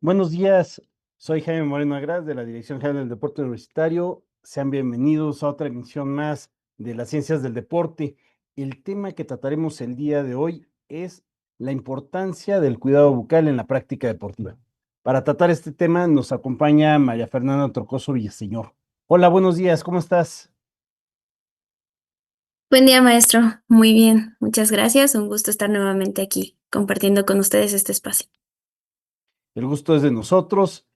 Buenos días, soy Jaime Moreno Agraz de la Dirección General del Deporte Universitario. Sean bienvenidos a otra emisión más de las ciencias del deporte. El tema que trataremos el día de hoy es la importancia del cuidado bucal en la práctica deportiva. Para tratar este tema nos acompaña María Fernanda Torcoso Villaseñor. Hola, buenos días, ¿cómo estás? Buen día, maestro. Muy bien, muchas gracias. Un gusto estar nuevamente aquí compartiendo con ustedes este espacio. El gusto es de nosotros,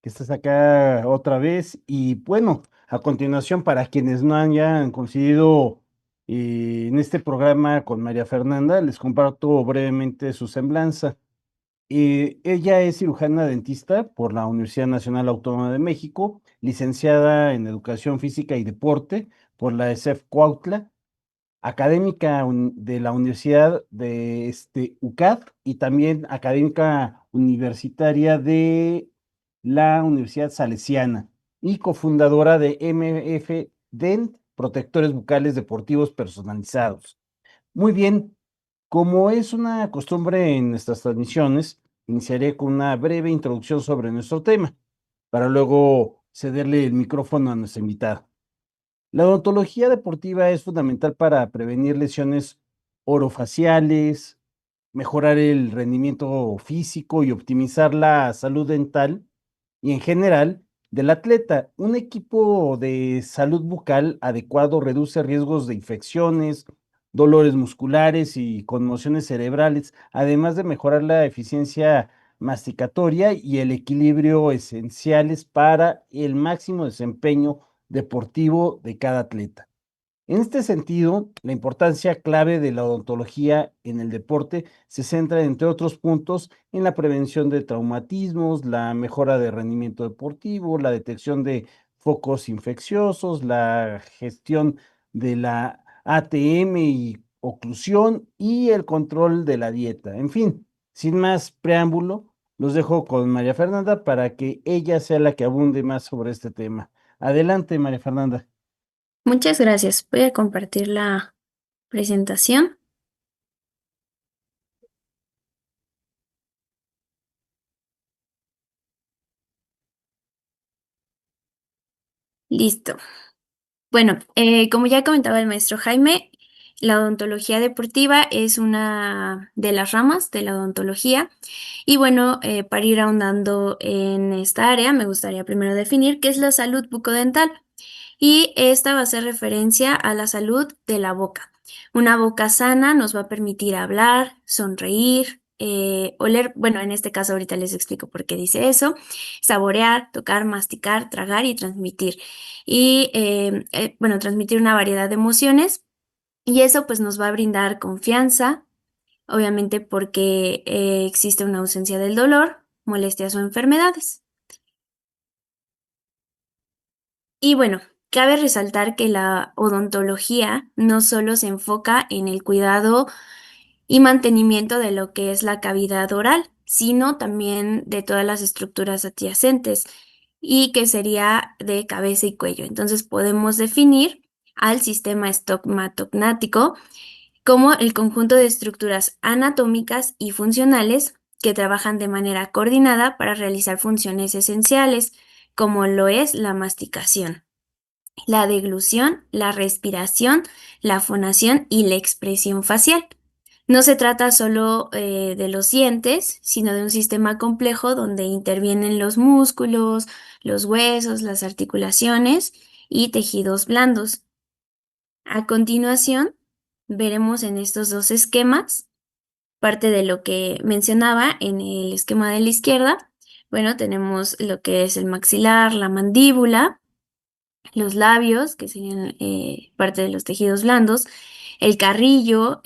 que estés acá otra vez. Y bueno, a continuación, para quienes no hayan coincidido en este programa con María Fernanda, les comparto brevemente su semblanza. Ella es cirujana dentista por la Universidad Nacional Autónoma de México, licenciada en Educación Física y Deporte por la ESEF Cuautla, académica de la Universidad de UCAD y también académica universitaria de la Universidad Salesiana y cofundadora de MF Dent, Protectores Bucales Deportivos Personalizados. Muy bien, como es una costumbre en nuestras transmisiones, iniciaré con una breve introducción sobre nuestro tema, para luego cederle el micrófono a nuestra invitada. La odontología deportiva es fundamental para prevenir lesiones orofaciales, mejorar el rendimiento físico y optimizar la salud dental y en general del atleta. Un equipo de salud bucal adecuado reduce riesgos de infecciones, dolores musculares y conmociones cerebrales, además de mejorar la eficiencia masticatoria y el equilibrio esenciales para el máximo desempeño deportivo de cada atleta. En este sentido, la importancia clave de la odontología en el deporte se centra, entre otros puntos, en la prevención de traumatismos, la mejora de rendimiento deportivo, la detección de focos infecciosos, la gestión de la ATM y oclusión y el control de la dieta. En fin, sin más preámbulo, los dejo con María Fernanda para que ella sea la que abunde más sobre este tema. Adelante, María Fernanda. Muchas gracias. Voy a compartir la presentación. Listo. Bueno, como ya comentaba el maestro Jaime, la odontología deportiva es una de las ramas de la odontología. Y bueno, para ir ahondando en esta área, me gustaría primero definir qué es la salud bucodental. Y esta va a hacer referencia a la salud de la boca. Una boca sana nos va a permitir hablar, sonreír, oler, bueno, en este caso ahorita les explico por qué dice eso, saborear, tocar, masticar, tragar y transmitir. Y bueno, transmitir una variedad de emociones y eso pues nos va a brindar confianza, obviamente porque existe una ausencia del dolor, molestias o enfermedades. Y bueno, cabe resaltar que la odontología no solo se enfoca en el cuidado y mantenimiento de lo que es la cavidad oral, sino también de todas las estructuras adyacentes y que sería de cabeza y cuello. Entonces podemos definir al sistema estomatognático como el conjunto de estructuras anatómicas y funcionales que trabajan de manera coordinada para realizar funciones esenciales, como lo es la masticación, la deglución, la respiración, la fonación y la expresión facial. No se trata solo de los dientes, sino de un sistema complejo donde intervienen los músculos, los huesos, las articulaciones y tejidos blandos. A continuación, veremos en estos dos esquemas parte de lo que mencionaba en el esquema de la izquierda. Bueno, tenemos lo que es el maxilar, la mandíbula, los labios, que serían parte de los tejidos blandos, el carrillo,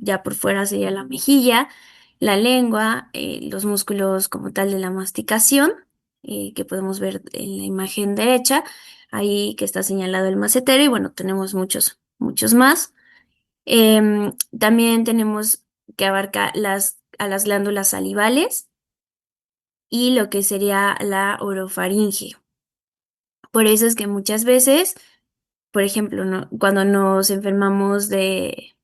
ya por fuera sería la mejilla, la lengua, los músculos como tal de la masticación, que podemos ver en la imagen derecha, ahí que está señalado el macetero, y bueno, tenemos muchos, muchos más. También tenemos que abarcar a las glándulas salivales y lo que sería la orofaringe. Por eso es que muchas veces, por ejemplo, cuando nos enfermamos de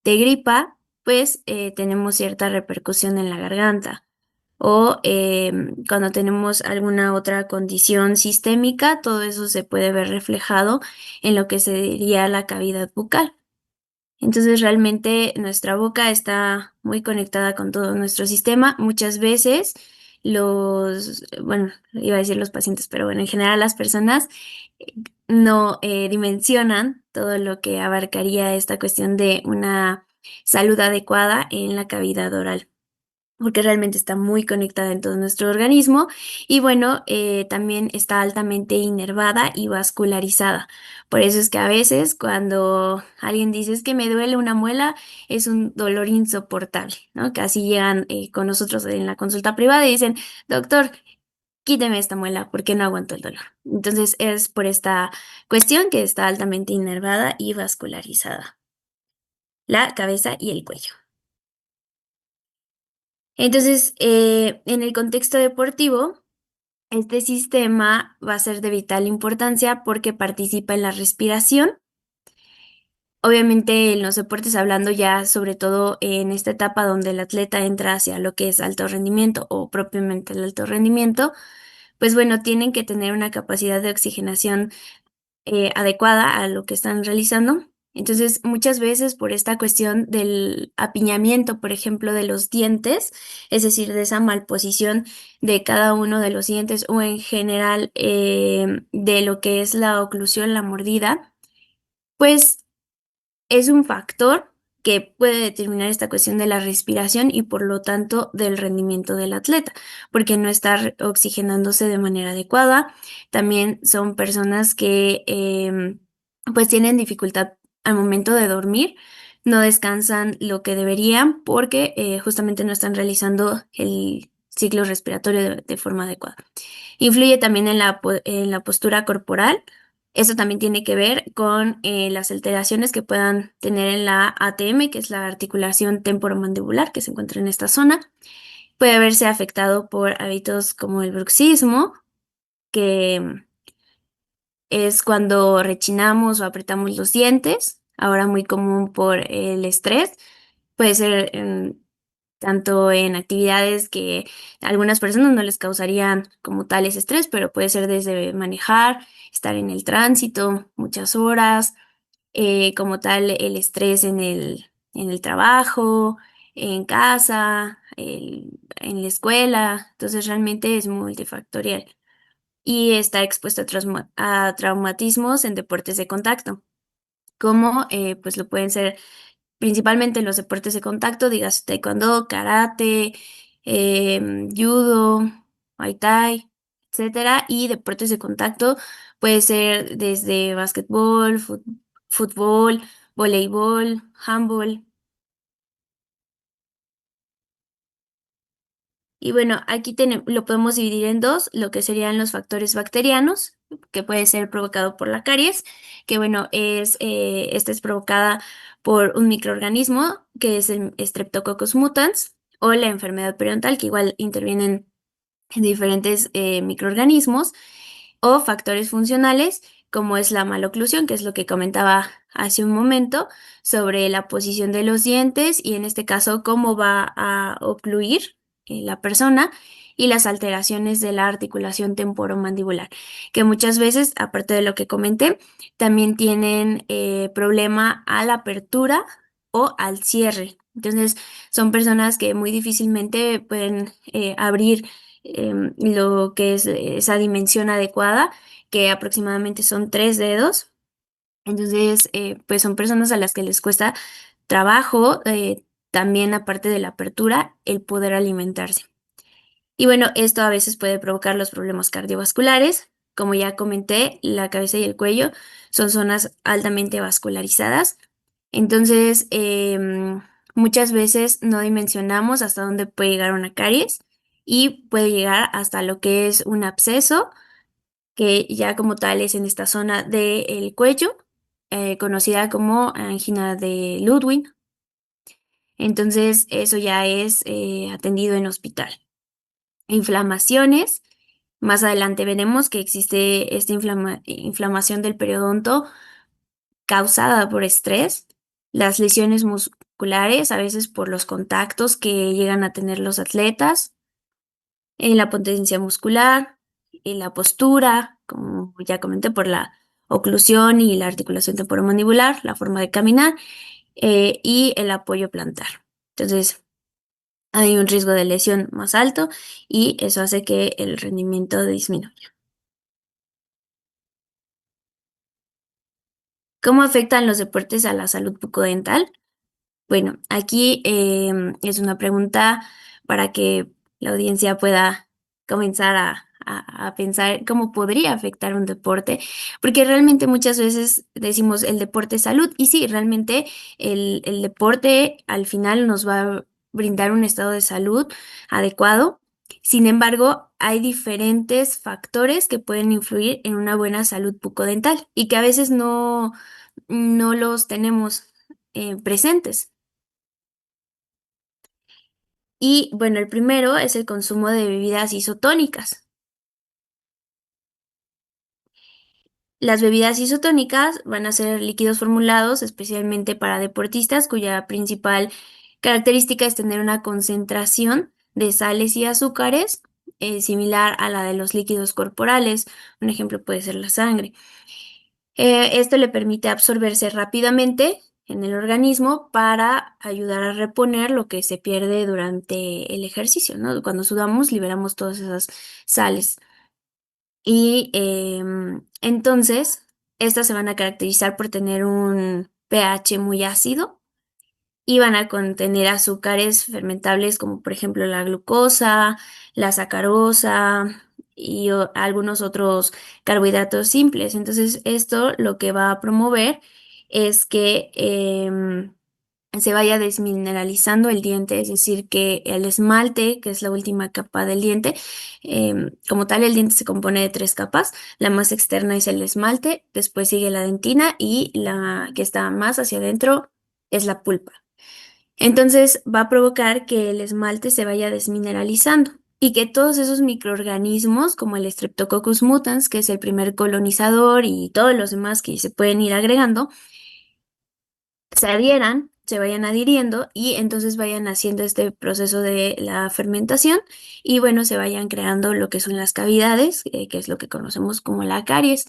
gripa, pues tenemos cierta repercusión en la garganta. O cuando tenemos alguna otra condición sistémica, todo eso se puede ver reflejado en lo que sería la cavidad bucal. Entonces, realmente nuestra boca está muy conectada con todo nuestro sistema. Muchas veces bueno, iba a decir los pacientes, pero bueno, en general las personas eh, no dimensionan todo lo que abarcaría esta cuestión de una salud adecuada en la cavidad oral, porque realmente está muy conectada en todo nuestro organismo y bueno, también está altamente inervada y vascularizada. Por eso es que a veces cuando alguien dice: "Es que me duele una muela", es un dolor insoportable, ¿no? Casi llegan con nosotros en la consulta privada y dicen: "Doctor, quíteme esta muela porque no aguanto el dolor". Entonces es por esta cuestión que está altamente inervada y vascularizada la cabeza y el cuello. Entonces, en el contexto deportivo, este sistema va a ser de vital importancia porque participa en la respiración. Obviamente, en los deportes, hablando ya sobre todo en esta etapa donde el atleta entra hacia lo que es alto rendimiento o propiamente el alto rendimiento, pues bueno, tienen que tener una capacidad de oxigenación adecuada a lo que están realizando. Entonces, muchas veces por esta cuestión del apiñamiento, por ejemplo, de los dientes, es decir, de esa malposición de cada uno de los dientes o en general de lo que es la oclusión, la mordida, pues es un factor que puede determinar esta cuestión de la respiración y, por lo tanto, del rendimiento del atleta, porque no está oxigenándose de manera adecuada. También son personas que, pues, tienen dificultad al momento de dormir, no descansan lo que deberían porque, justamente no están realizando el ciclo respiratorio de forma adecuada. Influye también en la postura corporal. Eso también tiene que ver con, las alteraciones que puedan tener en la ATM, que es la articulación temporomandibular, que se encuentra en esta zona. Puede verse afectado por hábitos como el bruxismo, que es cuando rechinamos o apretamos los dientes, ahora muy común por el estrés. Puede ser tanto en actividades que a algunas personas no les causarían como tal ese estrés, pero puede ser desde manejar, estar en el tránsito muchas horas, como tal el estrés en el trabajo, en casa, en la escuela. Entonces, realmente es multifactorial y está expuesto a traumatismos en deportes de contacto, como, pues, lo pueden ser principalmente en los deportes de contacto, digas taekwondo, karate, judo, muay thai, etcétera, y deportes de contacto puede ser desde basquetbol, fútbol, voleibol, handball. Y bueno, aquí lo podemos dividir en 2, lo que serían los factores bacterianos, que puede ser provocado por la caries, que bueno, esta es provocada por un microorganismo, que es el Streptococcus mutans, o la enfermedad periodontal, que igual intervienen en diferentes, microorganismos, o factores funcionales, como es la maloclusión, que es lo que comentaba hace un momento, sobre la posición de los dientes y, en este caso, cómo va a ocluir, la persona, y las alteraciones de la articulación temporomandibular, que muchas veces, aparte de lo que comenté, también tienen, problema a la apertura o al cierre. Entonces, son personas que muy difícilmente pueden, abrir lo que es esa dimensión adecuada, que aproximadamente son 3 dedos. Entonces, pues son personas a las que les cuesta trabajo, también aparte de la apertura, el poder alimentarse. Y bueno, esto a veces puede provocar los problemas cardiovasculares. Como ya comenté, la cabeza y el cuello son zonas altamente vascularizadas. Entonces, muchas veces no dimensionamos hasta dónde puede llegar una caries y puede llegar hasta lo que es un absceso, que ya como tal es en esta zona del cuello, conocida como angina de Ludwig. Entonces, eso ya es atendido en hospital. Inflamaciones. Más adelante veremos que existe esta inflamación del periodonto causada por estrés, las lesiones cardiovasculares, a veces por los contactos que llegan a tener los atletas, en la potencia muscular, en la postura, como ya comenté, por la oclusión y la articulación temporomandibular, la forma de caminar, y el apoyo plantar. Entonces, hay un riesgo de lesión más alto y eso hace que el rendimiento disminuya. ¿Cómo afectan los deportes a la salud bucodental? Bueno, aquí, es una pregunta para que la audiencia pueda comenzar a pensar cómo podría afectar un deporte, porque realmente muchas veces decimos: "El deporte es salud", y sí, realmente el deporte al final nos va a brindar un estado de salud adecuado. Sin embargo, hay diferentes factores que pueden influir en una buena salud bucodental y que a veces no los tenemos, presentes. Y bueno, el primero es el consumo de bebidas isotónicas. Las bebidas isotónicas van a ser líquidos formulados especialmente para deportistas cuya principal característica es tener una concentración de sales y azúcares similar a la de los líquidos corporales. Un ejemplo puede ser la sangre. Esto le permite absorberse rápidamente en el organismo para ayudar a reponer lo que se pierde durante el ejercicio, ¿no? Cuando sudamos, liberamos todas esas sales. Y, entonces, estas se van a caracterizar por tener un pH muy ácido y van a contener azúcares fermentables como, por ejemplo, la glucosa, la sacarosa y algunos otros carbohidratos simples. Entonces, esto lo que va a promover es que se vaya desmineralizando el diente, es decir, que el esmalte, que es la última capa del diente, como tal, el diente se compone de tres capas. La más externa es el esmalte, después sigue la dentina y la que está más hacia adentro es la pulpa. Entonces, va a provocar que el esmalte se vaya desmineralizando y que todos esos microorganismos, como el Streptococcus mutans, que es el primer colonizador, y todos los demás que se pueden ir agregando, se adhieran, se vayan adhiriendo y entonces vayan haciendo este proceso de la fermentación y bueno, se vayan creando lo que son las cavidades, que es lo que conocemos como la caries.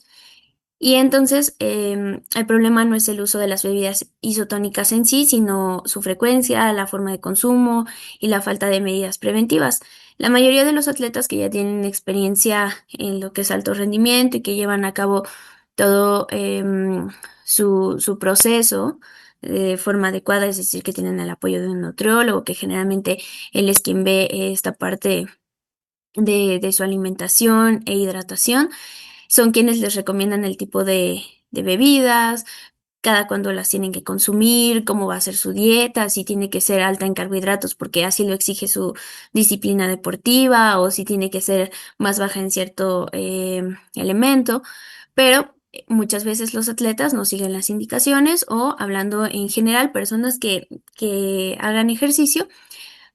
Y entonces, el problema no es el uso de las bebidas isotónicas en sí, sino su frecuencia, la forma de consumo y la falta de medidas preventivas. La mayoría de los atletas que ya tienen experiencia en lo que es alto rendimiento y que llevan a cabo todo, su proceso de forma adecuada, es decir, que tienen el apoyo de un nutriólogo, que generalmente él es quien ve esta parte de su alimentación e hidratación, son quienes les recomiendan el tipo de bebidas, cada cuándo las tienen que consumir, cómo va a ser su dieta, si tiene que ser alta en carbohidratos porque así lo exige su disciplina deportiva o si tiene que ser más baja en cierto, elemento. Pero, muchas veces los atletas no siguen las indicaciones o, hablando en general, personas que hagan ejercicio,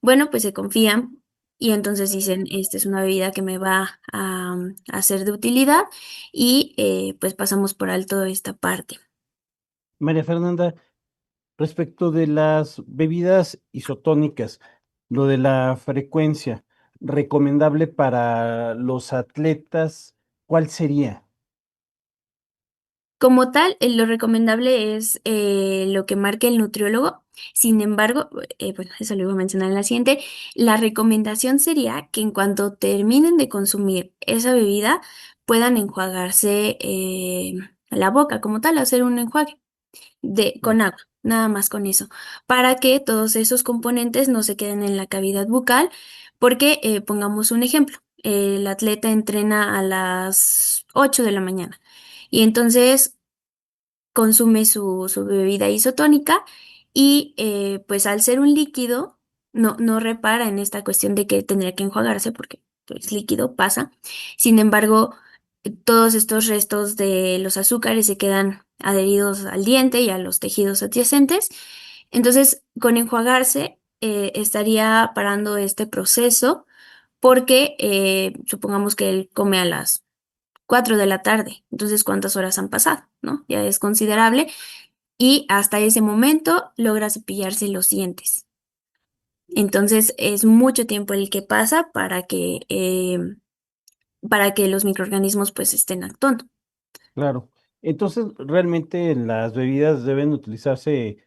bueno, pues se confían y entonces dicen: "Esta es una bebida que me va a ser de utilidad", y, pues pasamos por alto esta parte. María Fernanda, respecto de las bebidas isotónicas, lo de la frecuencia, recomendable para los atletas, ¿cuál sería? Como tal, lo recomendable es, lo que marque el nutriólogo. Sin embargo, bueno, eso lo iba a mencionar en la siguiente, la recomendación sería que en cuanto terminen de consumir esa bebida, puedan enjuagarse, la boca como tal, hacer un enjuague. Con agua, nada más con eso, para que todos esos componentes no se queden en la cavidad bucal, porque, pongamos un ejemplo, el atleta entrena a las 8 de la mañana y entonces consume su bebida isotónica y, pues, al ser un líquido, no repara en esta cuestión de que tendría que enjuagarse porque, pues, líquido, pasa. Sin embargo, todos estos restos de los azúcares se quedan adheridos al diente y a los tejidos adyacentes. Entonces, con enjuagarse, estaría parando este proceso porque, supongamos que él come a las 4 de la tarde, entonces, ¿cuántas horas han pasado?, ¿no? Ya es considerable. y hasta ese momento logra cepillarse los dientes. Entonces, es mucho tiempo el que pasa para que los microorganismos, pues, estén actuando. Claro. Entonces, realmente las bebidas deben utilizarse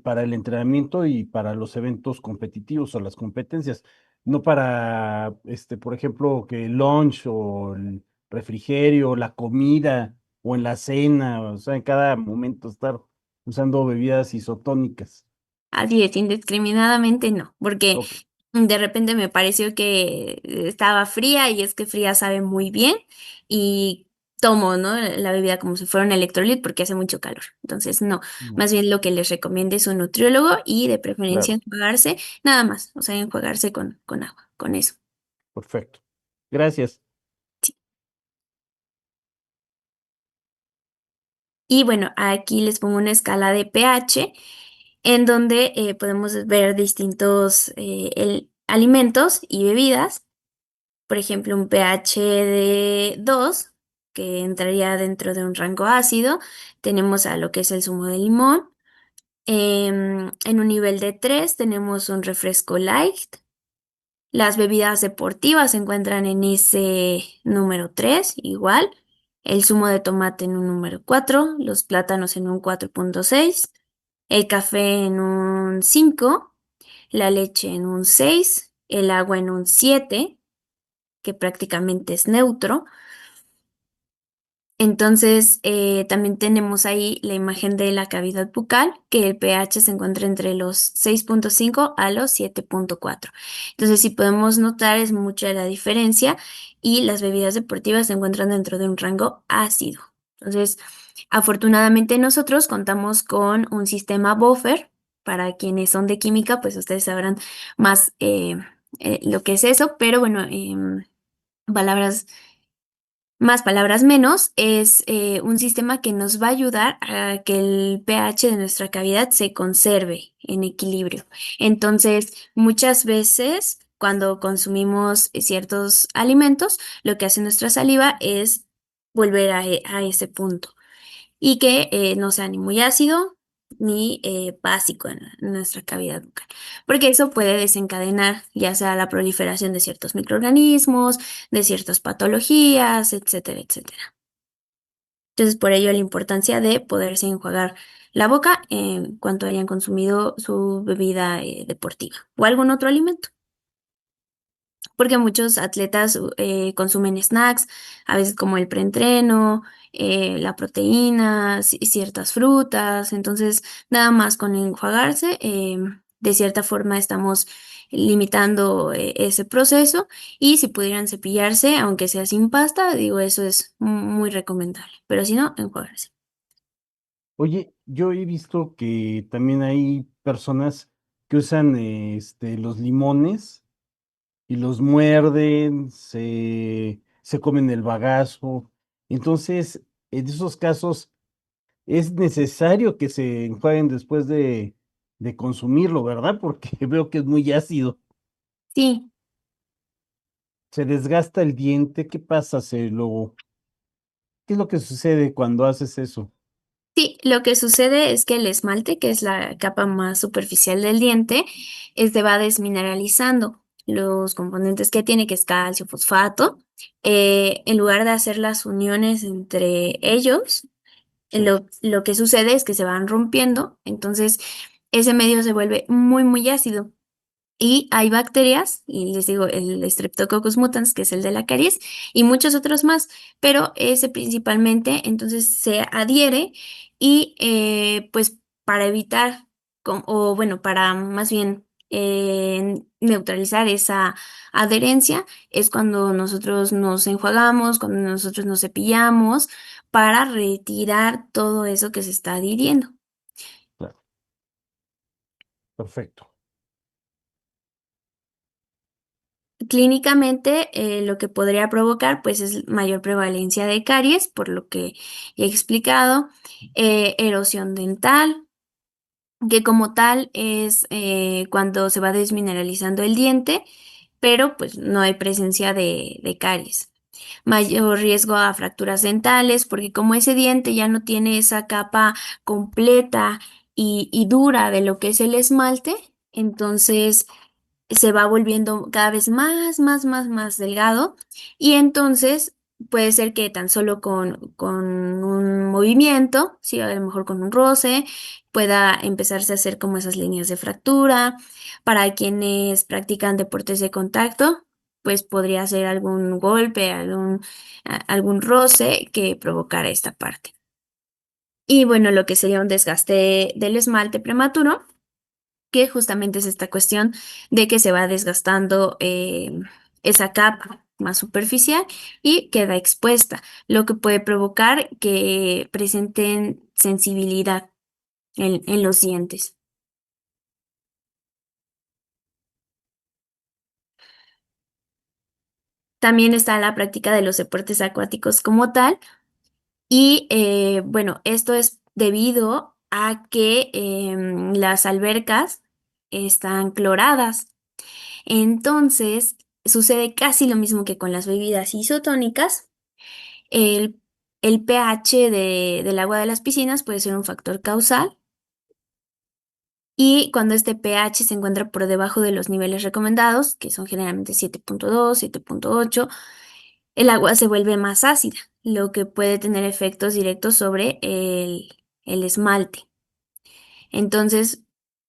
para el entrenamiento y para los eventos competitivos o las competencias, no para, por ejemplo, que el lunch o el refrigerio, la comida o en la cena, o sea, en cada momento estar usando bebidas isotónicas. Así es, indiscriminadamente no, porque Ok, de repente me pareció que estaba fría y es que fría sabe muy bien y tomo, ¿no? La bebida como si fuera un electrolit porque hace mucho calor. Entonces, no, no, más bien lo que les recomiende su nutriólogo y de preferencia claro, enjuagarse, nada más, o sea, enjuagarse con agua, con eso. perfecto. Gracias. Sí. Y bueno, aquí les pongo una escala de pH en donde podemos ver distintos alimentos y bebidas. Por ejemplo, un pH de 2 que entraría dentro de un rango ácido. Tenemos a lo que es el zumo de limón. En un nivel de 3 tenemos un refresco light. Las bebidas deportivas se encuentran en ese número 3 igual. El zumo de tomate en un número 4, los plátanos en un 4,6, el café en un 5, la leche en un 6, el agua en un 7, que prácticamente es neutro. Entonces, también tenemos ahí la imagen de la cavidad bucal, que el pH se encuentra entre los 6,5 a los 7,4. Entonces, si podemos notar, es mucha la diferencia y las bebidas deportivas se encuentran dentro de un rango ácido. Entonces, afortunadamente nosotros contamos con un sistema buffer. Para quienes son de química, pues ustedes sabrán más lo que es eso, pero bueno, palabras más palabras menos, es un sistema que nos va a ayudar a que el pH de nuestra cavidad se conserve en equilibrio. Entonces, muchas veces cuando consumimos ciertos alimentos, lo que hace nuestra saliva es volver a ese punto y que no sea ni muy ácido ni básico en nuestra cavidad bucal, porque eso puede desencadenar ya sea la proliferación de ciertos microorganismos, de ciertas patologías, etcétera, etcétera. Entonces, por ello la importancia de poderse enjuagar la boca en cuanto hayan consumido su bebida deportiva o algún otro alimento. Porque muchos atletas, consumen snacks, a veces como el preentreno, la proteína, ciertas frutas. Entonces, nada más con enjuagarse, de cierta forma estamos limitando, ese proceso, y si pudieran cepillarse, aunque sea sin pasta, digo, eso es muy recomendable, pero si no, enjuagarse. Oye, yo he visto que también hay personas que usan los limones y los muerden, se comen el bagazo. Entonces, en esos casos, es necesario que se enjuaguen después de consumirlo, ¿verdad? Porque veo que es muy ácido. Sí. Se desgasta el diente. ¿Qué pasa? ¿Qué es lo que sucede cuando haces eso? Sí, lo que sucede es que el esmalte, que es la capa más superficial del diente, va desmineralizando los componentes que tiene, que es calcio, fosfato. En lugar de hacer las uniones entre ellos, Sí, lo que sucede es que se van rompiendo, entonces ese medio se vuelve muy, muy ácido. Y hay bacterias, y les digo, el Streptococcus mutans, que es el de la caries, y muchos otros más, pero ese principalmente, entonces se adhiere y pues para evitar, o bueno, para más bien neutralizar esa adherencia, es cuando nosotros nos enjuagamos, cuando nosotros nos cepillamos, para retirar todo eso que se está adhiriendo. claro, perfecto. Clínicamente, lo que podría provocar, pues, es mayor prevalencia de caries, por lo que he explicado, erosión dental, que como tal es, cuando se va desmineralizando el diente, pero, pues, no hay presencia de caries. mayor riesgo a fracturas dentales, porque como ese diente ya no tiene esa capa completa y dura de lo que es el esmalte, entonces se va volviendo cada vez más delgado y entonces puede ser que tan solo con un movimiento, sí, a lo mejor con un roce, pueda empezarse a hacer como esas líneas de fractura. Para quienes practican deportes de contacto, pues podría ser algún golpe, algún roce que provocara esta parte. Y bueno, lo que sería un desgaste del esmalte prematuro, que justamente es esta cuestión de que se va desgastando esa capa más superficial y queda expuesta, lo que puede provocar que presenten sensibilidad en los dientes. También está la práctica de los deportes acuáticos como tal y bueno, esto es debido a que las albercas están cloradas. Entonces, sucede casi lo mismo que con las bebidas isotónicas. El, el pH del agua de las piscinas puede ser un factor causal y cuando este pH se encuentra por debajo de los niveles recomendados, que son generalmente 7.2, 7.8, el agua se vuelve más ácida, lo que puede tener efectos directos sobre el esmalte. Entonces,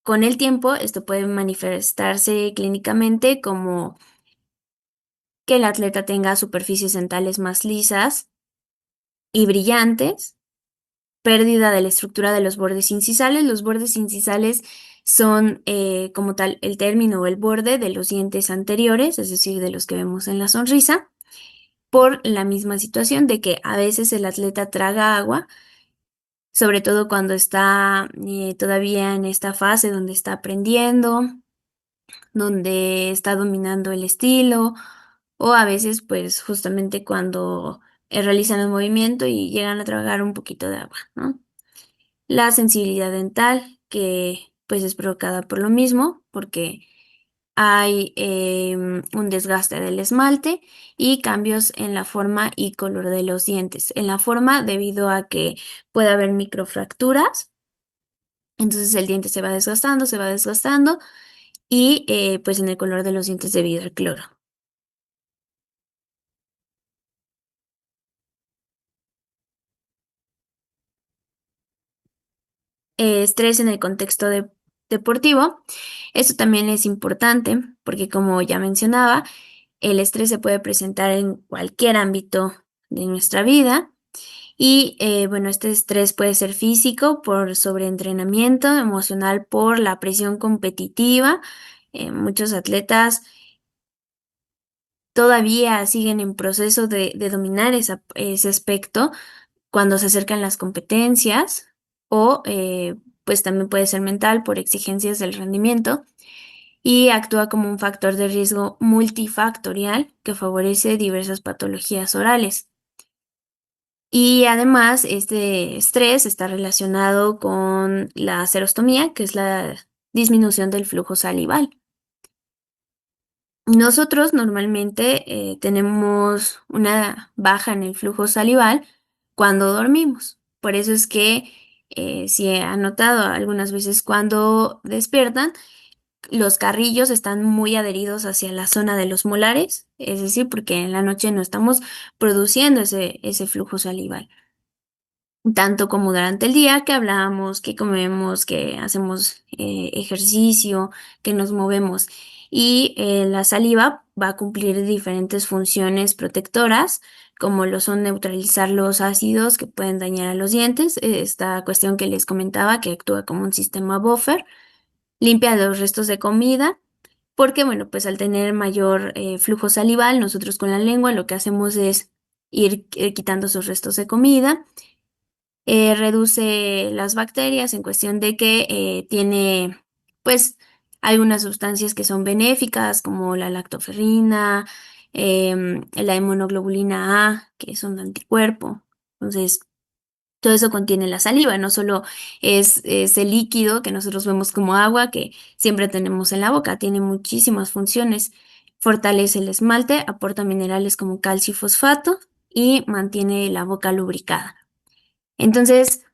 con el tiempo, esto puede manifestarse clínicamente como que el atleta tenga superficies dentales más lisas y brillantes, pérdida de la estructura de los bordes incisales. Los bordes incisales son como tal el término o el borde de los dientes anteriores, es decir, de los que vemos en la sonrisa, por la misma situación de que a veces el atleta traga agua, sobre todo cuando está todavía en esta fase donde está aprendiendo, donde está dominando el estilo, o a veces, pues, justamente cuando realizan el movimiento y llegan a tragar un poquito de agua, ¿no? La sensibilidad dental, que pues es provocada por lo mismo, porque hay un desgaste del esmalte y cambios en la forma y color de los dientes. En la forma, debido a que puede haber microfracturas, entonces el diente se va desgastando y pues en el color de los dientes debido al cloro. Estrés en el contexto deportivo. Esto también es importante porque, como ya mencionaba, el estrés se puede presentar en cualquier ámbito de nuestra vida y bueno, este estrés puede ser físico por sobreentrenamiento, emocional por la presión competitiva. Muchos atletas todavía siguen en proceso de dominar ese aspecto cuando se acercan las competencias o pues también puede ser mental por exigencias del rendimiento y actúa como un factor de riesgo multifactorial que favorece diversas patologías orales. Y además, este estrés está relacionado con la serostomía, que es la disminución del flujo salival. Nosotros normalmente tenemos una baja en el flujo salival cuando dormimos. Por eso es que si han notado algunas veces cuando despiertan, los carrillos están muy adheridos hacia la zona de los molares, es decir, porque en la noche no estamos produciendo ese flujo salival. Tanto como durante el día que hablamos, que comemos, que hacemos ejercicio, que nos movemos. Y la saliva va a cumplir diferentes funciones protectoras, como lo son neutralizar los ácidos que pueden dañar a los dientes, esta cuestión que les comentaba que actúa como un sistema buffer, limpia los restos de comida, porque bueno, pues al tener mayor flujo salival, nosotros con la lengua lo que hacemos es ir quitando esos restos de comida. Reduce las bacterias en cuestión de que tiene, pues, algunas sustancias que son benéficas, como la lactoferrina, la inmunoglobulina A, que es un anticuerpo. Entonces, todo eso contiene la saliva, no solo es ese líquido que nosotros vemos como agua que siempre tenemos en la boca, tiene muchísimas funciones. Fortalece el esmalte, aporta minerales como calcio y fosfato y mantiene la boca lubricada. Entonces,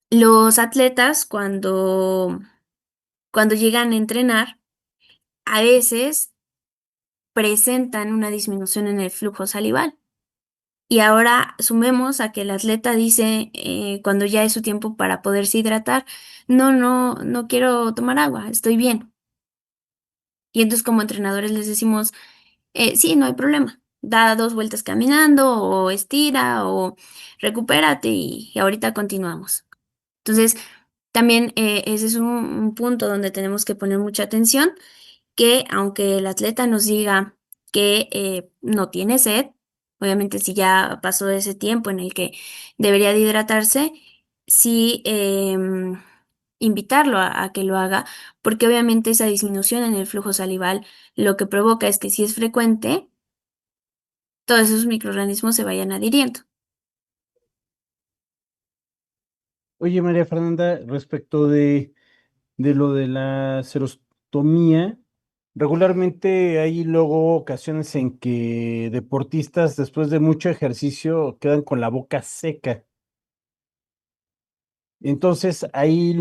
los atletas cuando llegan a entrenar, a veces presentan una disminución en el flujo salival. Y ahora sumemos a que el atleta dice, cuando ya es su tiempo para poderse hidratar: "No quiero tomar agua, estoy bien". Y entonces, como entrenadores les decimos: Sí, no hay problema, da 2 vueltas caminando, o estira, o recupérate, y ahorita continuamos". Entonces, también, ese es un punto donde tenemos que poner mucha atención, que aunque el atleta nos diga que, no tiene sed, obviamente, si ya pasó ese tiempo en el que debería de hidratarse, sí, invitarlo a que lo haga, porque obviamente esa disminución en el flujo salival lo que provoca es que, si es frecuente, todos esos microorganismos se vayan adhiriendo. Oye, María Fernanda, respecto de lo de la serostomía, regularmente hay luego ocasiones en que deportistas después de mucho ejercicio quedan con la boca seca. Entonces, ahí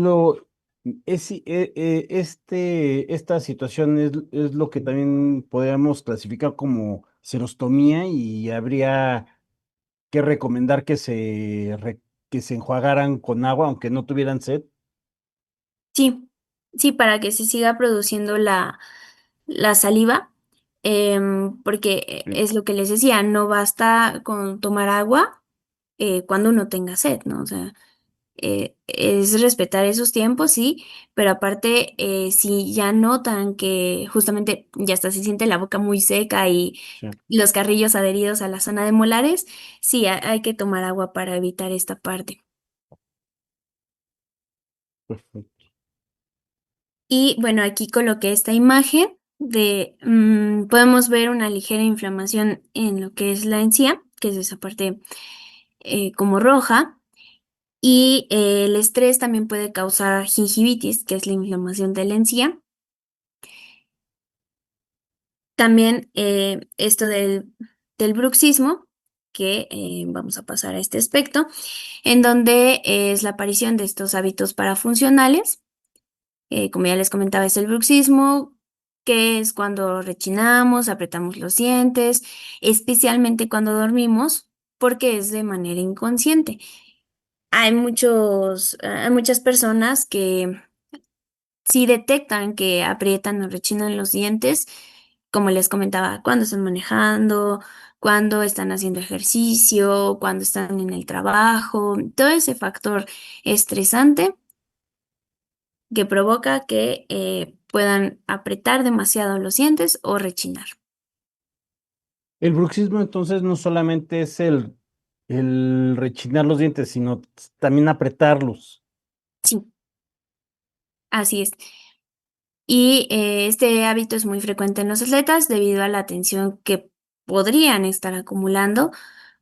esta situación es lo que también podríamos clasificar como serostomía, y habría que recomendar que se enjuagaran con agua, aunque no tuvieran sed. Sí, sí, para que se siga produciendo la saliva, porque, Sí. es lo que les decía, no basta con tomar agua, cuando uno tenga sed, ¿no? O sea, es respetar esos tiempos, sí, pero aparte, si ya notan que justamente ya hasta se siente la boca muy seca y Sí, los carrillos adheridos a la zona de molares, sí, hay que tomar agua para evitar esta parte. perfecto. Y bueno, aquí coloqué esta imagen de, podemos ver una ligera inflamación en lo que es la encía, que es esa parte, como roja, y el estrés también puede causar gingivitis, que es la inflamación de la encía. También, esto del bruxismo, que, vamos a pasar a este aspecto, en donde es la aparición de estos hábitos parafuncionales. Como ya les comentaba, es el bruxismo, que es cuando rechinamos, apretamos los dientes, especialmente cuando dormimos, porque es de manera inconsciente. Hay muchas personas que sí detectan que aprietan o rechinan los dientes, como les comentaba, cuando están manejando, cuando están haciendo ejercicio, cuando están en el trabajo, todo ese factor estresante que provoca que, puedan apretar demasiado los dientes o rechinar. El bruxismo entonces no solamente es el rechinar los dientes, sino también apretarlos. Sí, así es. Y, este hábito es muy frecuente en los atletas debido a la tensión que podrían estar acumulando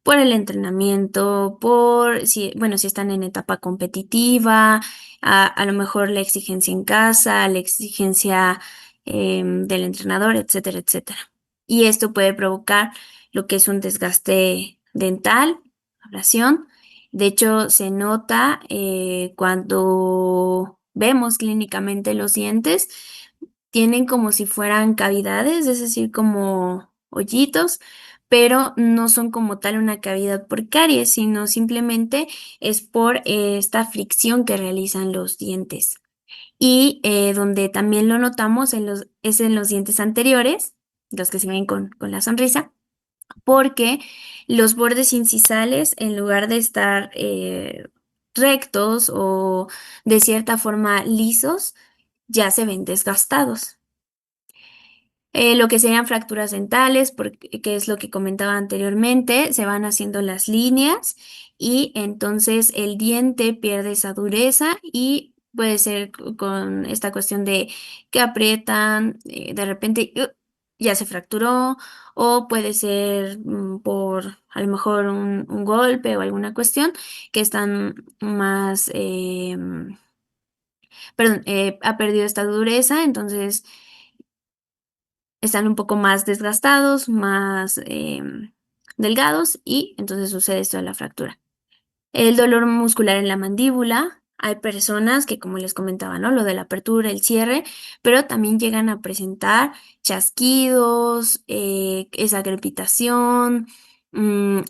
por el entrenamiento, por si, bueno, si están en etapa competitiva, a lo mejor la exigencia en casa, la exigencia, del entrenador, etcétera, etcétera. Y esto puede provocar lo que es un desgaste dental, abrasión. De hecho, se nota, cuando vemos clínicamente los dientes, tienen como si fueran cavidades, es decir, como hoyitos, pero no son como tal una cavidad por caries, sino simplemente es por, esta fricción que realizan los dientes. Y, donde también lo notamos es en los dientes anteriores, los que se ven con la sonrisa, porque los bordes incisales, en lugar de estar, rectos o de cierta forma lisos, ya se ven desgastados. Lo que serían fracturas dentales, porque que es lo que comentaba anteriormente, se van haciendo las líneas y entonces el diente pierde esa dureza y puede ser con esta cuestión de que aprietan, de repente, ya se fracturó, o puede ser, por a lo mejor un golpe o alguna cuestión que están más, perdón, ha perdido esta dureza, entonces están un poco más desgastados, más delgados y entonces sucede esto de la fractura. El dolor muscular en la mandíbula. Hay personas que, como les comentaba, ¿no? Lo de la apertura, el cierre, pero también llegan a presentar chasquidos, esa crepitación,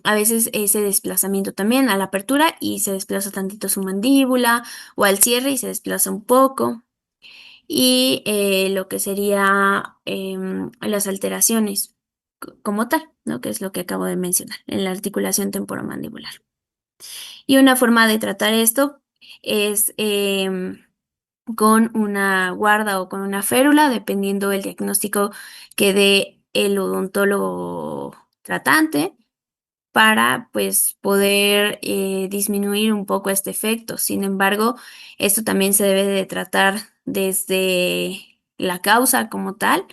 a veces ese desplazamiento también a la apertura y se desplaza tantito su mandíbula, o al cierre y se desplaza un poco. Y lo que sería las alteraciones como tal, ¿no? Que es lo que acabo de mencionar en la articulación temporomandibular. Y una forma de tratar esto es con una guarda o con una férula, dependiendo del diagnóstico que dé el odontólogo tratante, para pues poder disminuir un poco este efecto. Sin embargo, esto también se debe de tratar desde la causa como tal,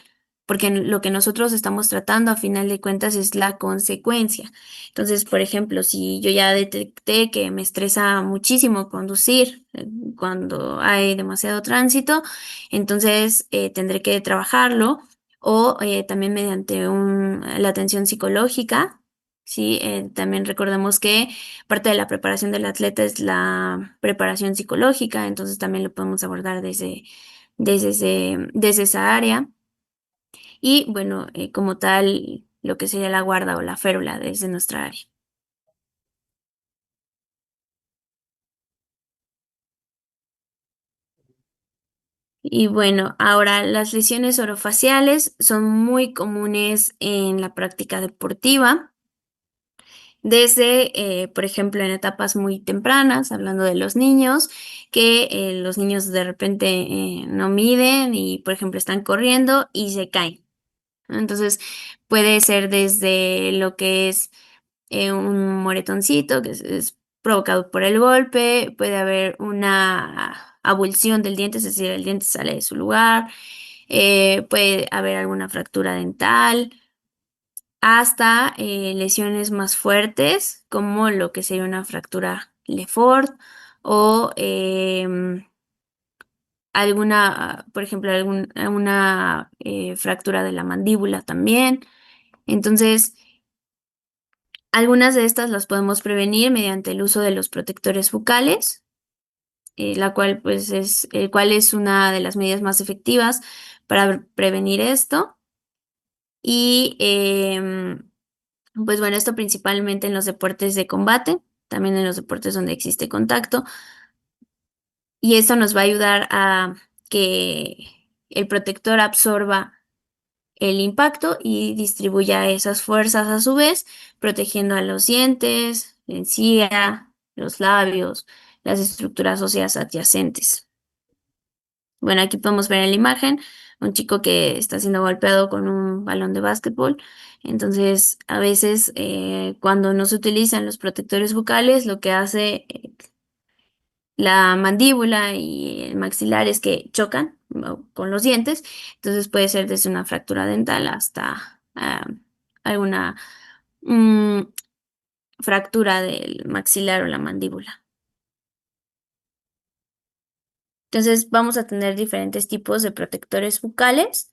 porque lo que nosotros estamos tratando a final de cuentas es la consecuencia. Entonces, por ejemplo, si yo ya detecté que me estresa muchísimo conducir cuando hay demasiado tránsito, entonces tendré que trabajarlo o también mediante la atención psicológica. Sí, también recordemos que parte de la preparación del atleta es la preparación psicológica, entonces también lo podemos abordar desde esa área. Y bueno, como tal, lo que sería la guarda o la férula desde nuestra área. Y bueno, ahora las lesiones orofaciales son muy comunes en la práctica deportiva. Desde, por ejemplo, en etapas muy tempranas, hablando de los niños, que los niños de repente no miden y, por ejemplo, están corriendo y se caen, ¿no? Entonces, puede ser desde lo que es un moretoncito, que es provocado por el golpe, puede haber una abulsión del diente, es decir, el diente sale de su lugar, puede haber alguna fractura dental hasta lesiones más fuertes, como lo que sería una fractura Lefort o alguna, por ejemplo, una fractura de la mandíbula también. Entonces, algunas de estas las podemos prevenir mediante el uso de los protectores bucales, el cual es una de las medidas más efectivas para prevenir esto. Y pues bueno, esto principalmente en los deportes de combate, también en los deportes donde existe contacto, y esto nos va a ayudar a que el protector absorba el impacto y distribuya esas fuerzas a su vez, protegiendo a los dientes, la encía, los labios, las estructuras óseas adyacentes. Bueno, aquí podemos ver en la imagen un chico que está siendo golpeado con un balón de básquetbol. Entonces, a veces cuando no se utilizan los protectores bucales, lo que hace la mandíbula y el maxilar es que chocan, ¿no?, con los dientes. Entonces puede ser desde una fractura dental hasta alguna mm, fractura del maxilar o la mandíbula. Entonces vamos a tener diferentes tipos de protectores bucales.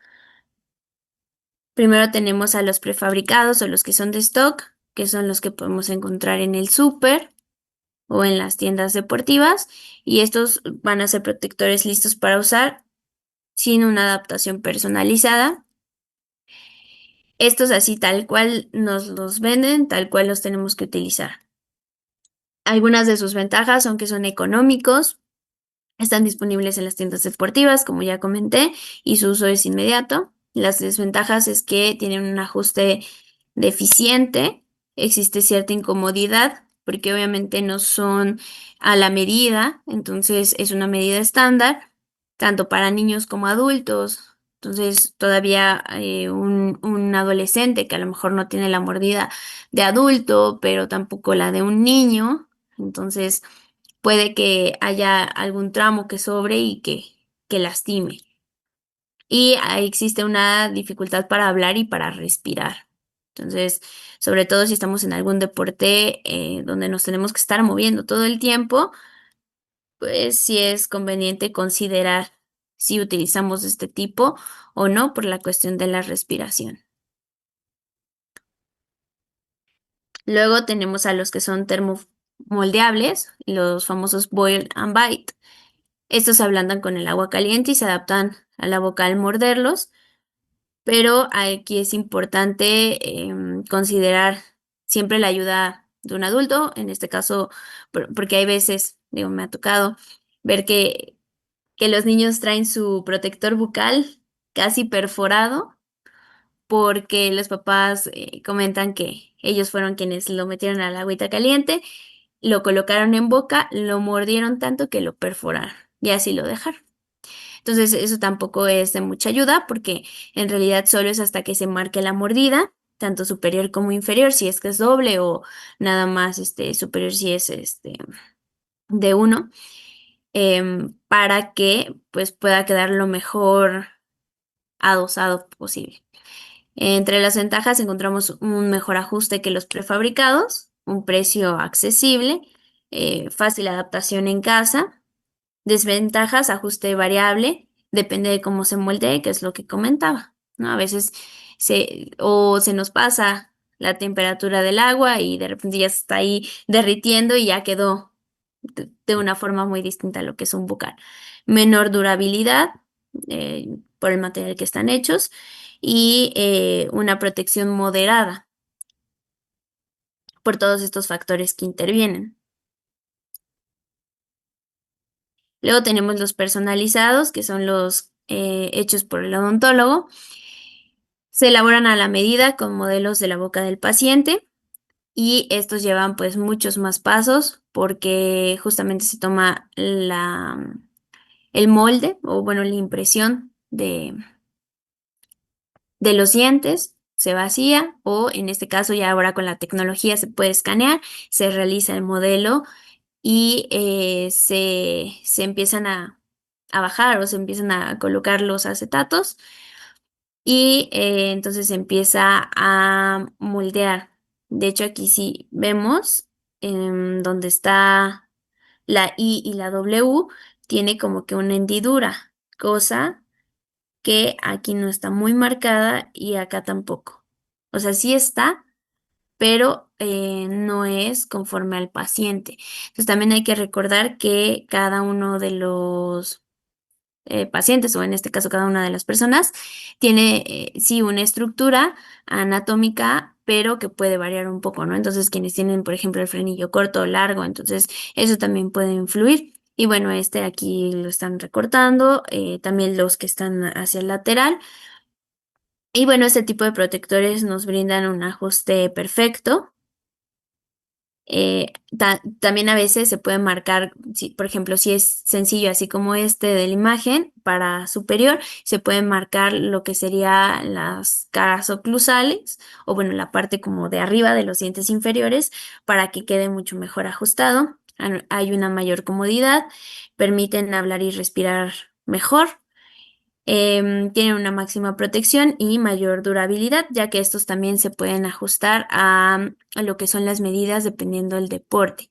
Primero tenemos a los prefabricados o los que son de stock, que son los que podemos encontrar en el súper o en las tiendas deportivas, y estos van a ser protectores listos para usar sin una adaptación personalizada. Estos así tal cual nos los venden, tal cual los tenemos que utilizar. Algunas de sus ventajas son que son económicos, están disponibles en las tiendas deportivas, como ya comenté, y su uso es inmediato. Las desventajas es que tienen un ajuste deficiente, existe cierta incomodidad, porque obviamente no son a la medida, entonces es una medida estándar, tanto para niños como adultos. Entonces, todavía un adolescente que a lo mejor no tiene la mordida de adulto, pero tampoco la de un niño, entonces puede que haya algún tramo que sobre y que lastime. Y ahí existe una dificultad para hablar y para respirar. Entonces, sobre todo si estamos en algún deporte donde nos tenemos que estar moviendo todo el tiempo, pues sí es conveniente considerar si utilizamos este tipo o no por la cuestión de la respiración. Luego tenemos a los que son termomoldeables, los famosos boil and bite. Estos se ablandan con el agua caliente y se adaptan a la boca al morderlos, pero aquí es importante considerar siempre la ayuda de un adulto, en este caso, porque hay veces, digo, me ha tocado ver que los niños traen su protector bucal casi perforado porque los papás comentan que ellos fueron quienes lo metieron a la agüita caliente, lo colocaron en boca, lo mordieron tanto que lo perforaron y así lo dejaron. Entonces eso tampoco es de mucha ayuda porque en realidad solo es hasta que se marque la mordida, tanto superior como inferior, si es que es doble o nada más superior si es de uno, para que pues pueda quedar lo mejor adosado posible. Entre las ventajas encontramos un mejor ajuste que los prefabricados, un precio accesible, fácil adaptación en casa. Desventajas, ajuste variable, depende de cómo se moldee, que es lo que comentaba, ¿no? A veces se nos pasa la temperatura del agua y de repente ya se está ahí derritiendo y ya quedó de una forma muy distinta a lo que es un bucal. Menor durabilidad por el material que están hechos y una protección moderada por todos estos factores que intervienen. Luego tenemos los personalizados, que son los hechos por el odontólogo. Se elaboran a la medida con modelos de la boca del paciente y estos llevan pues muchos más pasos porque justamente se toma el molde o bueno, la impresión de los dientes, se vacía o en este caso ya ahora con la tecnología se puede escanear, se realiza el modelo y se empiezan a bajar o se empiezan a colocar los acetatos y entonces se empieza a moldear. De hecho, aquí sí vemos donde está la I y la W, tiene como que una hendidura, cosa que aquí no está muy marcada y acá tampoco. O sea, sí está, pero no es conforme al paciente. Entonces también hay que recordar que cada uno de los pacientes, o en este caso cada una de las personas, tiene sí una estructura anatómica, pero que puede variar un poco, ¿no? Entonces quienes tienen, por ejemplo, el frenillo corto o largo, entonces eso también puede influir. Y bueno, este aquí lo están recortando, también los que están hacia el lateral. Y bueno, este tipo de protectores nos brindan un ajuste perfecto. También a veces se puede marcar, por ejemplo, si es sencillo, así como este de la imagen, para superior, se pueden marcar lo que sería las caras oclusales, o bueno, la parte como de arriba de los dientes inferiores, para que quede mucho mejor ajustado. Hay una mayor comodidad, permiten hablar y respirar mejor. Tienen una máxima protección y mayor durabilidad, ya que estos también se pueden ajustar a lo que son las medidas dependiendo del deporte.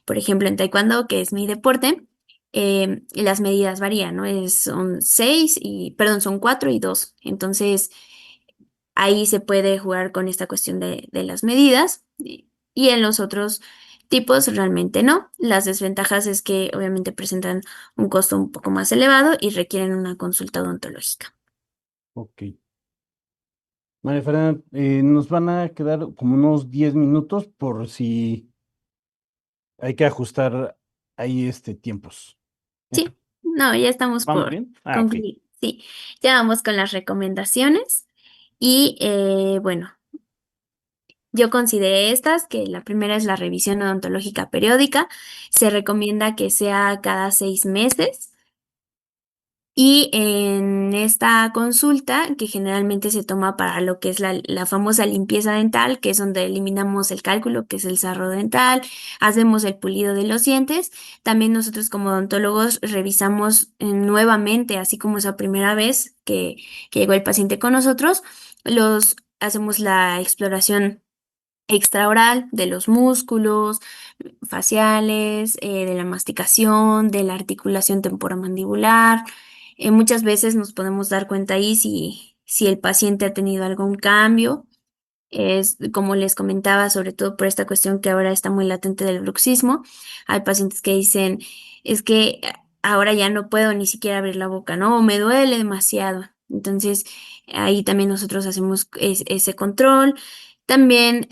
Por ejemplo, en taekwondo, que es mi deporte, las medidas varían, ¿no? Son 6 y, perdón, son 4 y 2. Entonces, ahí se puede jugar con esta cuestión de las medidas y en los otros tipos realmente no. Las desventajas es que obviamente presentan un costo un poco más elevado y requieren una consulta odontológica. Ok. María Fernanda, nos van a quedar como unos 10 minutos por si hay que ajustar ahí tiempos. Sí, no, ya estamos ¿Vamos por bien? Ah, ok. concluir. Sí, ya vamos con las recomendaciones y bueno. Yo consideré estas, que la primera es la revisión odontológica periódica. Se recomienda que sea cada 6 meses. Y en esta consulta, que generalmente se toma para lo que es la famosa limpieza dental, que es donde eliminamos el cálculo, que es el sarro dental, hacemos el pulido de los dientes, también nosotros como odontólogos revisamos nuevamente, así como esa primera vez que llegó el paciente con nosotros, hacemos la exploración extraoral de los músculos faciales, de la masticación, de la articulación temporomandibular, Muchas veces nos podemos dar cuenta ahí si el paciente ha tenido algún cambio. Es como les comentaba, sobre todo por esta cuestión que ahora está muy latente del bruxismo. Hay pacientes que dicen, es que ahora ya no puedo ni siquiera abrir la boca, ¿no? O me duele demasiado. Entonces, ahí también nosotros hacemos ese control. También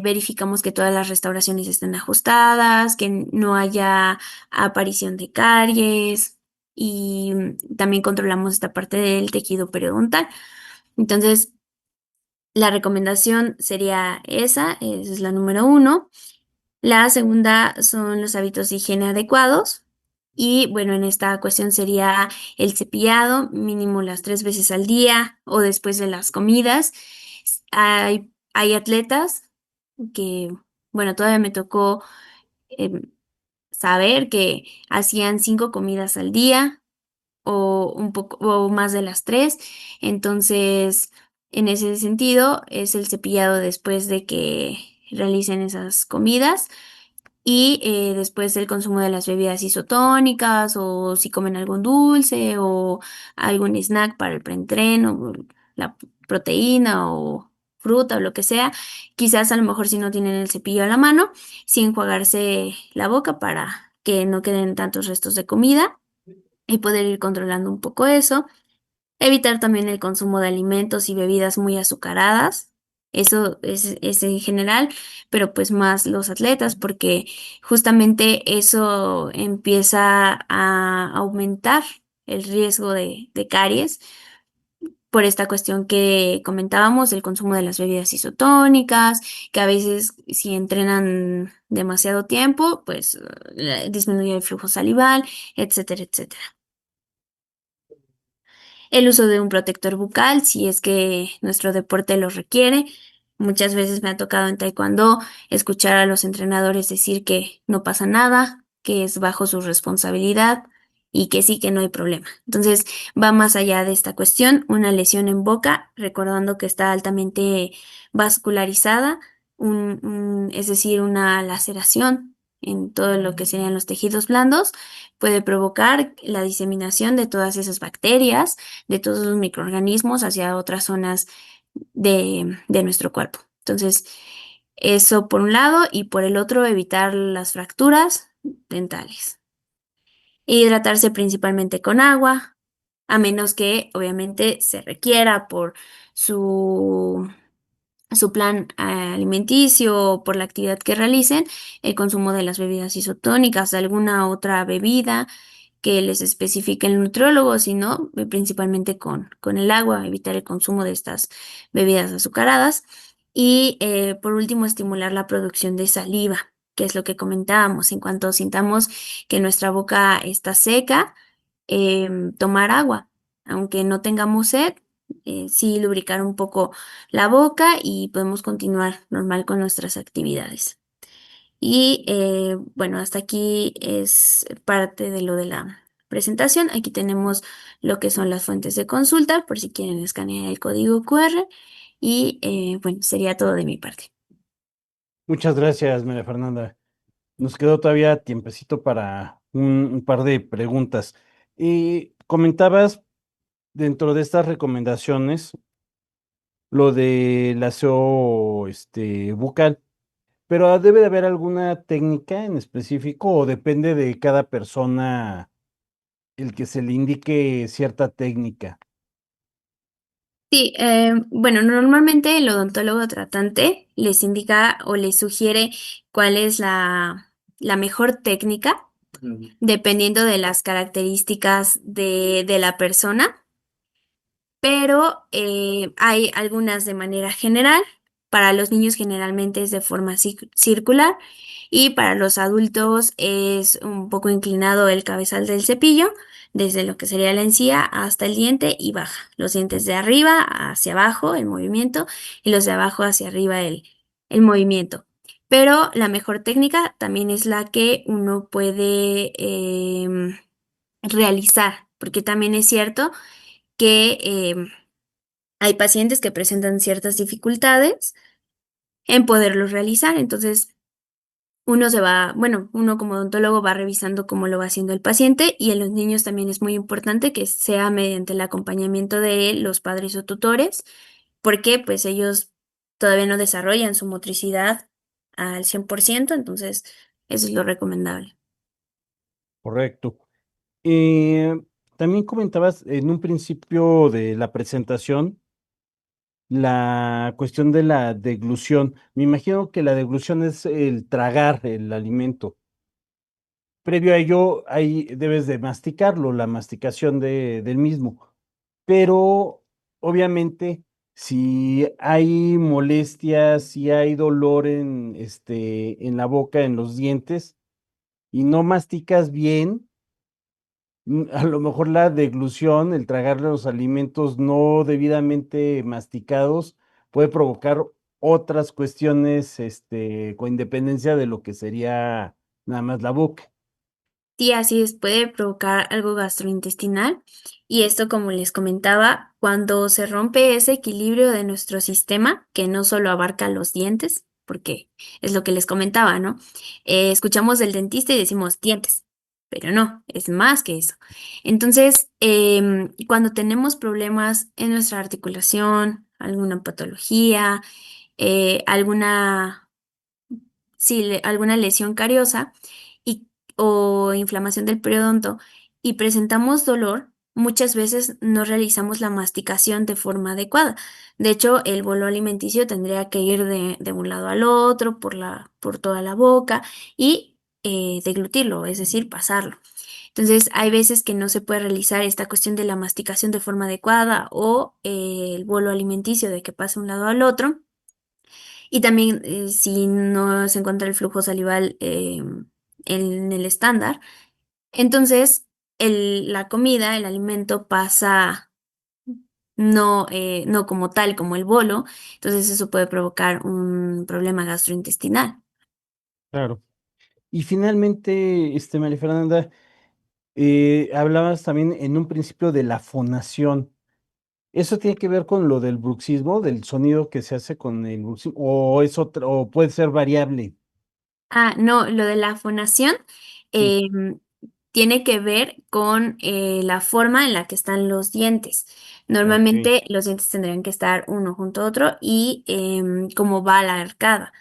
verificamos que todas las restauraciones estén ajustadas, que no haya aparición de caries y también controlamos esta parte del tejido periodontal. Entonces, la recomendación sería esa es la número uno. La segunda son los hábitos de higiene adecuados. Y bueno, en esta cuestión sería el cepillado, mínimo las 3 veces al día o después de las comidas. Hay atletas que, bueno, todavía me tocó em, saber que hacían 5 comidas al día o un poco o más de las 3. Entonces, en ese sentido, es el cepillado después de que realicen esas comidas y después el consumo de las bebidas isotónicas o si comen algún dulce o algún snack para el preentreno, o la proteína o fruta o lo que sea, quizás a lo mejor si no tienen el cepillo a la mano, sí enjuagarse la boca para que no queden tantos restos de comida y poder ir controlando un poco eso. Evitar también el consumo de alimentos y bebidas muy azucaradas. Eso es en general, pero pues más los atletas, porque justamente eso empieza a aumentar el riesgo de caries por esta cuestión que comentábamos, el consumo de las bebidas isotónicas, que a veces si entrenan demasiado tiempo, pues disminuye el flujo salival, etcétera, etcétera. El uso de un protector bucal, si es que nuestro deporte lo requiere. Muchas veces me ha tocado en taekwondo escuchar a los entrenadores decir que no pasa nada, que es bajo su responsabilidad y que sí, que no hay problema. Entonces, va más allá de esta cuestión, una lesión en boca, recordando que está altamente vascularizada, es decir, una laceración en todo lo que serían los tejidos blandos, puede provocar la diseminación de todas esas bacterias, de todos los microorganismos hacia otras zonas de nuestro cuerpo. Entonces, eso por un lado y por el otro, evitar las fracturas dentales. Hidratarse principalmente con agua, a menos que obviamente se requiera por su, su plan alimenticio o por la actividad que realicen, el consumo de las bebidas isotónicas, de alguna otra bebida que les especifique el nutriólogo, sino principalmente con el agua, evitar el consumo de estas bebidas azucaradas. Y por último, estimular la producción de saliva, que es lo que comentábamos. En cuanto sintamos que nuestra boca está seca, tomar agua, aunque no tengamos sed, sí lubricar un poco la boca y podemos continuar normal con nuestras actividades. Y bueno, hasta aquí es parte de lo de la presentación. Aquí tenemos lo que son las fuentes de consulta, por si quieren escanear el código QR. Y bueno, sería todo de mi parte. Muchas gracias, María Fernanda. Nos quedó todavía tiempecito para un par de preguntas. Y comentabas dentro de estas recomendaciones lo del aseo bucal, pero debe de haber alguna técnica en específico o depende de cada persona el que se le indique cierta técnica. Sí, bueno, normalmente el odontólogo tratante les indica o les sugiere cuál es la mejor técnica, dependiendo de las características de la persona. Pero hay algunas de manera general. Para los niños generalmente es de forma circular y para los adultos es un poco inclinado el cabezal del cepillo, desde lo que sería la encía hasta el diente y baja. Los dientes de arriba hacia abajo, el movimiento, y los de abajo hacia arriba, el movimiento. Pero la mejor técnica también es la que uno puede realizar, porque también es cierto que hay pacientes que presentan ciertas dificultades en poderlos realizar. Entonces, uno se va, bueno, uno como odontólogo va revisando cómo lo va haciendo el paciente y en los niños también es muy importante que sea mediante el acompañamiento de los padres o tutores, porque pues ellos todavía no desarrollan su motricidad al 100%, entonces eso es lo recomendable. Correcto. Eh, También comentabas en un principio de la presentación la cuestión de la deglución. Me imagino que la deglución es el tragar el alimento. Previo a ello, ahí debes de masticarlo, la masticación del mismo. Pero obviamente, si hay molestias, si hay dolor en la boca, en los dientes, y no masticas bien, a lo mejor la deglución, el tragar los alimentos no debidamente masticados, puede provocar otras cuestiones, con independencia de lo que sería nada más la boca. Sí, así es, puede provocar algo gastrointestinal y esto, como les comentaba, cuando se rompe ese equilibrio de nuestro sistema, que no solo abarca los dientes, porque es lo que les comentaba, ¿no? Escuchamos del dentista y decimos dientes, pero no, es más que eso. Entonces, cuando tenemos problemas en nuestra articulación, alguna patología, alguna sí, alguna lesión cariosa y, o inflamación del periodonto y presentamos dolor, muchas veces no realizamos la masticación de forma adecuada. De hecho, el bolo alimenticio tendría que ir de un lado al otro, por toda la boca y deglutirlo, es decir, pasarlo. Entonces, hay veces que no se puede realizar esta cuestión de la masticación de forma adecuada o el bolo alimenticio de que pase de un lado al otro. Y también, si no se encuentra el flujo salival, en el estándar, entonces la comida, el alimento pasa no como tal, como el bolo, entonces eso puede provocar un problema gastrointestinal. Claro. Y finalmente, María Fernanda, hablabas también en un principio de la fonación. ¿Eso tiene que ver con lo del bruxismo, del sonido que se hace con el bruxismo, o es otra, o puede ser variable? Ah, no, lo de la fonación, Sí, em, tiene que ver con, la forma en la que están los dientes. ok, Normalmente, los dientes tendrían que estar uno junto a otro y, cómo va la arcada.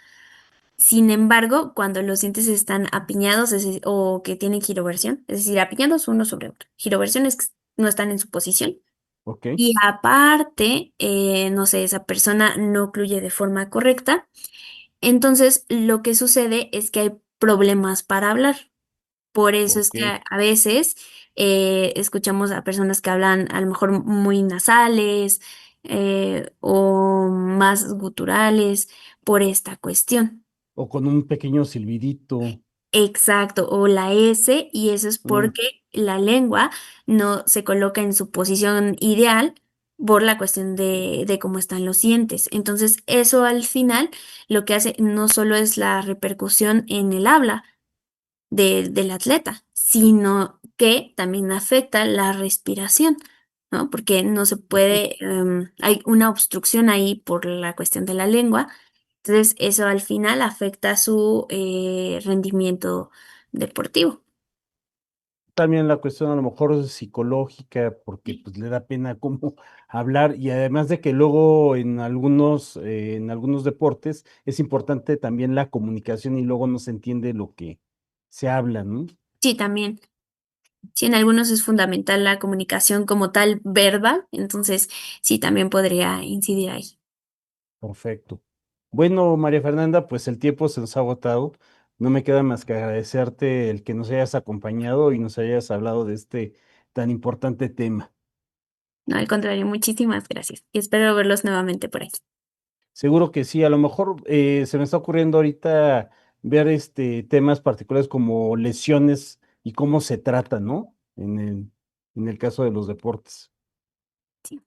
Sin embargo, cuando los dientes están apiñados, o que tienen giroversión, es decir, apiñados uno sobre otro. Giroversión es que no están en su posición. ok, Y aparte, no sé, esa persona no ocluye de forma correcta. Entonces, lo que sucede es que hay problemas para hablar. Por eso es ok, que a veces escuchamos a personas que hablan a lo mejor muy nasales, o más guturales por esta cuestión. o con un pequeño silbidito. Exacto, o la S, y eso es Mm, porque la lengua no se coloca en su posición ideal por la cuestión de cómo están los dientes. Entonces, eso al final lo que hace no solo es la repercusión en el habla del atleta, sino que también afecta la respiración, ¿no? Porque no se ok. puede, hay una obstrucción ahí por la cuestión de la lengua, entonces eso al final afecta su rendimiento deportivo. También la cuestión a lo mejor es psicológica, porque pues le da pena como hablar, y además de que luego en algunos deportes es importante también la comunicación y luego no se entiende lo que se habla, ¿no? Sí, también. Sí, en algunos es fundamental la comunicación como tal verbal, entonces sí, también podría incidir ahí. Perfecto. Bueno, María Fernanda, pues el tiempo se nos ha agotado. No me queda más que agradecerte el que nos hayas acompañado y nos hayas hablado de este tan importante tema. No, al contrario, muchísimas gracias y espero verlos nuevamente por aquí. Seguro que sí, a lo mejor se me está ocurriendo ahorita ver temas particulares como lesiones y cómo se tratan, ¿no? En el caso de los deportes. Sí.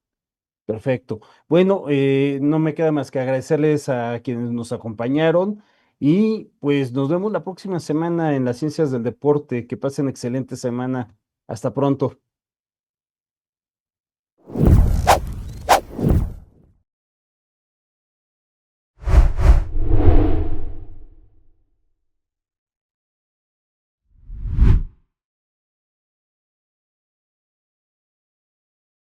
Perfecto. Bueno, no me queda más que agradecerles a quienes nos acompañaron y pues nos vemos la próxima semana en las ciencias del deporte. Que pasen excelente semana. Hasta pronto.